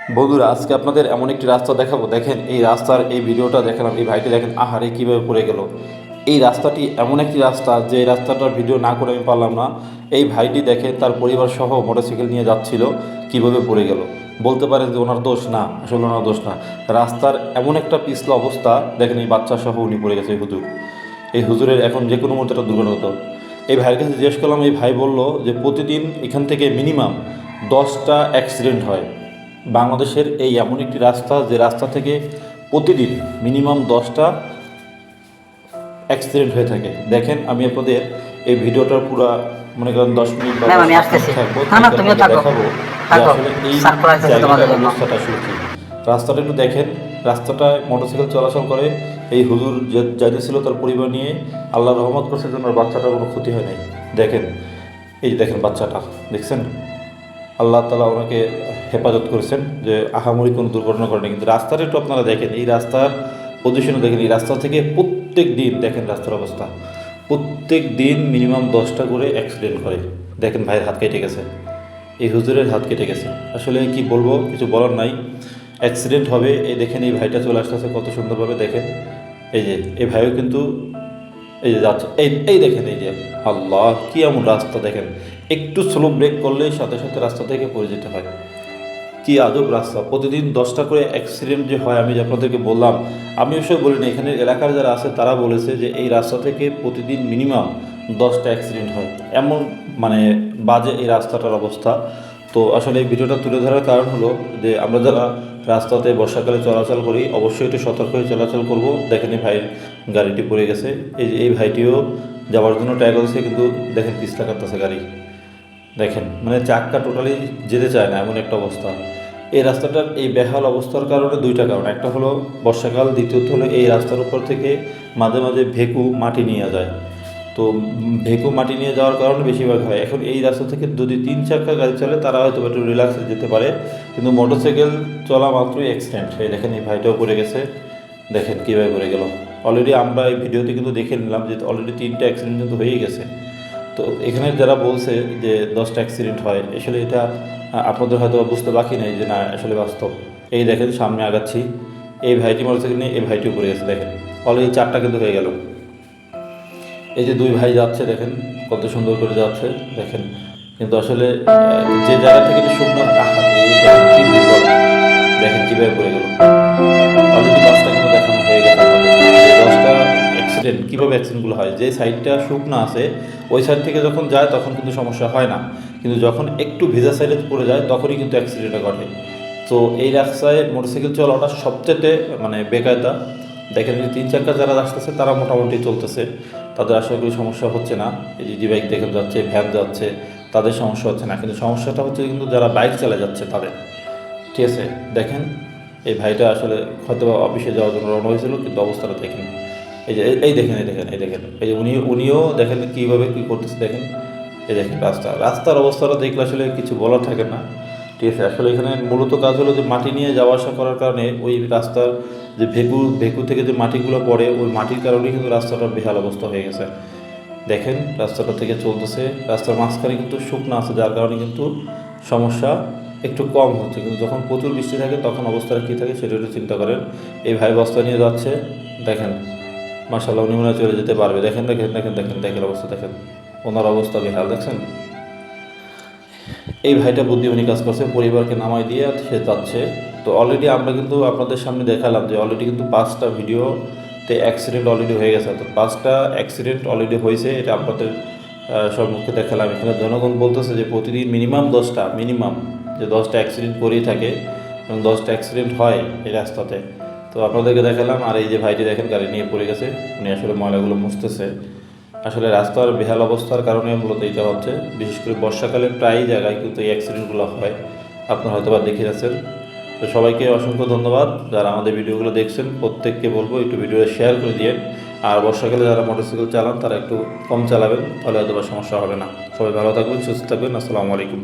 বন্ধুরা, আজকে আপনাদের এমন একটি রাস্তা দেখাবো। দেখেন এই রাস্তার এই ভিডিওটা দেখালাম, এই ভাইটি দেখেন আহারে কীভাবে পড়ে গেল। এই রাস্তাটি এমন একটি রাস্তা যে রাস্তাটার ভিডিও না করে আমি পারলাম না। এই ভাইটি দেখেন তার পরিবার সহ মোটরসাইকেল নিয়ে যাচ্ছিল, কীভাবে পড়ে গেল। বলতে পারেন যে ওনার দোষ না, আসলে ওনার দোষ না। রাস্তার এমন একটা পিছলা অবস্থা, দেখেন এই বাচ্চা সহ উনি পড়ে গেছে। এই হুজুরের এখন যে কোনো মুহূর্তে একটা দুর্ঘটনা হতো। এই ভাইয়ের কাছে জিজ্ঞেস করলাম, এই ভাই বলল যে প্রতিদিন এখান থেকে মিনিমাম 10টা অ্যাক্সিডেন্ট হয়। বাংলাদেশের এই এমন একটি রাস্তা যে রাস্তা থেকে প্রতিদিন মিনিমাম 10টা অ্যাক্সিডেন্ট হয়ে থাকে। দেখেন আমি আপনাদের এই ভিডিওটার পুরো মনে করেন 10 মিনিট বা থাকবো, দেখাবো যে আসলে এই জায়গাটার অবস্থাটা আসলে কী। রাস্তাটা একটু দেখেন। রাস্তাটায় মোটরসাইকেল চলাচল করে, এই হুজুর যে যাইতেছিল তার পরিবার নিয়ে, আল্লাহ রহমত করছে জন্য বাচ্চাটার কোনো ক্ষতি হয় নাই। দেখেন এই যে দেখেন বাচ্চাটা, দেখছেন আল্লাহ তালা ওনাকে হেফাজত করেছেন যে আহামরি কোনো দুর্ঘটনা করেনি। কিন্তু রাস্তাটা একটু আপনারা দেখেন, এই রাস্তার পজিশনও দেখেন। এই রাস্তা থেকে প্রত্যেক দিন দেখেন রাস্তার অবস্থা, প্রত্যেক দিন মিনিমাম 10টা করে অ্যাক্সিডেন্ট করে। দেখেন ভাইয়ের হাত কেটে গেছে, এই হুজুরের হাত কেটে গেছে। আসলে কি বলবো, কিছু বলার নাই। অ্যাক্সিডেন্ট হবে। এই দেখেন এই ভাইটা চলে আসতেছে কত সুন্দরভাবে। দেখেন এই যে এই ভাইও কিন্তু এই যে যাচ্ছে, এই দেখেন এই যে আল্লাহ কি এমন রাস্তা দেখেন, একটু স্লো ব্রেক করলেই সাথে সাথে রাস্তা থেকে পড়ে যেতে হয়। কি আজব রাস্তা, প্রতিদিন 10টা করে অ্যাক্সিডেন্ট যে হয় আমি যে আপনাদেরকে বললাম, আমি অবশ্যই বলিনি, এখানের এলাকার যারা আছে তারা বলেছে যে এই রাস্তা থেকে প্রতিদিন মিনিমাম 10টা অ্যাক্সিডেন্ট হয়। এমন মানে বাজে এই রাস্তাটার অবস্থা। তো আসলে এই ভিডিওটা তুলে ধরার কারণ হলো যে আমরা যারা রাস্তাতে বর্ষাকালে চলাচল করি অবশ্যই একটু সতর্ক হয়ে চলাচল করব। দেখেন এই ভাইয়ের গাড়িটি পড়ে গেছে, এই ভাইটিও যাওয়ার জন্য ট্রাই করেছে, কিন্তু দেখেন পিছলা কাটতেছে গাড়ি। দেখেন মানে চাক্কা টোটালি যেতে চায় না, এমন একটা অবস্থা। এই রাস্তাটার এই বেহাল অবস্থার কারণে দুইটা কারণ, একটা হলো বর্ষাকাল, দ্বিতীয়ত হলো এই রাস্তার উপর থেকে মাঝে মাঝে ভেকু মাটি নিয়ে যায়। তো ভেকু মাটি নিয়ে যাওয়ার কারণে বেশিরভাগ হয়। এখন এই রাস্তা থেকে যদি 3 চাকা গাড়ি চলে তারা হয়তো একটু রিল্যাক্সে যেতে পারে, কিন্তু মোটরসাইকেল চলা মাত্রই অ্যাক্সিডেন্ট হয়ে দেখেন এই ভাইটাও পড়ে গেছে। দেখেন কীভাবে পড়ে গেল। অলরেডি আমরা এই ভিডিওতে কিন্তু দেখে নিলাম যে অলরেডি 3টা অ্যাক্সিডেন্ট কিন্তু হয়েই গেছে। তো এখানে যারা বলছে যে 10টা অ্যাক্সিডেন্ট হয়, আসলে এটা আপনাদের হয়তো বুঝতে বাকি নেই যে না আসলে বাস্তব। এই দেখেন সামনে আগাচ্ছি, এই ভাইটি মোটরসাইকেল নিয়ে এই ভাইটিও পড়ে গেছে। দেখেন অলরেডি 4টা কিন্তু হয়ে গেল। এই যে 2 ভাই যাচ্ছে দেখেন কত সুন্দর করে যাচ্ছে দেখেন, কিন্তু আসলে যে জায়গা থেকে একটু শুকনো কি বিপদ, দেখেন কীভাবে পড়ে গেল। অলরেডি 5টা কিন্তু দেখানো হয়ে গেছে আমাদের যে 10টা অ্যাক্সিডেন্ট। কীভাবে অ্যাক্সিডেন্টগুলো হয়, যে সাইডটা শুকনো আছে ওই সাইড থেকে যখন যায় তখন কিন্তু সমস্যা হয় না, কিন্তু যখন একটু ভেজা সাইডে পড়ে যায় তখনই কিন্তু অ্যাক্সিডেন্টটা ঘটে। তো এই রাস্তায় মোটরসাইকেল চলাটা সবচেয়ে মানে বেকায়দা। দেখেন যে 3 চাকা যারা আসতেছে তারা মোটামুটি চলতেছে, তাদের আশা করি সমস্যা হচ্ছে না। এই যে বাইক দেখেন যাচ্ছে, ভ্যান যাচ্ছে, তাদের সমস্যা হচ্ছে না, কিন্তু সমস্যাটা হচ্ছে কিন্তু যারা বাইক চালা যাচ্ছে তাদের। ঠিক আছে, দেখেন এই ভাইটা আসলে হয়তো অফিসে যাওয়ার জন্য রওনা হয়েছিল, কিন্তু অবস্থাটা দেখেন। এই যে এই যে উনিও দেখেন কীভাবে কী করতেছে। দেখেন এই দেখেন রাস্তার অবস্থাটা দেখলে আসলে কিছু বলার থাকে না। ঠিক আছে, আসলে এখানে মূলত কাজ হলো যে মাটি নিয়ে যাওয়া আসা করার কারণে ওই রাস্তার যে ভেকু থেকে যে মাটিগুলো পড়ে ওই মাটির কারণেই কিন্তু রাস্তাটার বেহাল অবস্থা হয়ে গেছে। দেখেন রাস্তাটা থেকে চলতেছে, রাস্তার মাঝখানে কিন্তু শুকনো আছে, যার কারণে কিন্তু সমস্যা একটু কম হচ্ছে, কিন্তু যখন প্রচুর বৃষ্টি থাকে তখন অবস্থাটা কী থাকে সেটা একটু চিন্তা করেন। এই ভাই বস্তা নিয়ে যাচ্ছে, দেখেন মাশাআল্লাহ উনি মনে হয় চলে যেতে পারবে। দেখেন দেখেন দেখেন দেখেন দেখেন অবস্থা দেখেন, ওনার অবস্থা বেহাল দেখছেন। এই ভাইটা বুদ্ধিমানী কাজ করছে, পরিবারকে নামাই দিয়ে সে যাচ্ছে। তো অলরেডি আমরা কিন্তু আপনাদের সামনে দেখালাম যে অলরেডি কিন্তু 5টা ভিডিওতে অ্যাক্সিডেন্ট অলরেডি হয়ে গেছে। তো 5টা অ্যাক্সিডেন্ট অলরেডি হয়েছে, এটা আপনাদের সম্মুখে দেখালাম। এখানে জনগণ বলতেছে যে প্রতিদিন মিনিমাম 10টা যে 10টা অ্যাক্সিডেন্ট করেই থাকে এবং 10টা অ্যাক্সিডেন্ট হয় এই রাস্তাতে। তো আপনাদেরকে দেখালাম। আর এই যে ভাইটি দেখেন গাড়ি নিয়ে পড়ে গেছে, উনি আসলে ময়লাগুলো মুছতেছে। আসলে রাস্তার বেহাল অবস্থার কারণে মূলত এইটা হচ্ছে, বিশেষ করে বর্ষাকালে প্রায় জায়গায় কিন্তু এই অ্যাক্সিডেন্টগুলো হয়, আপনারা হয়তো বা দেখে যাচ্ছেন। তো সবাইকে অসংখ্য ধন্যবাদ যারা আমাদের ভিডিওগুলো দেখছেন। প্রত্যেককে বলবো একটু ভিডিওটা শেয়ার করে দিয়ে, আর বর্ষাকালে যারা মোটরসাইকেল চালান তারা একটু কম চালাবেন, তাহলে হয়তো বা সমস্যা হবে না। সবাই ভালো থাকবেন, সুস্থ থাকবেন। আসসালামু আলাইকুম।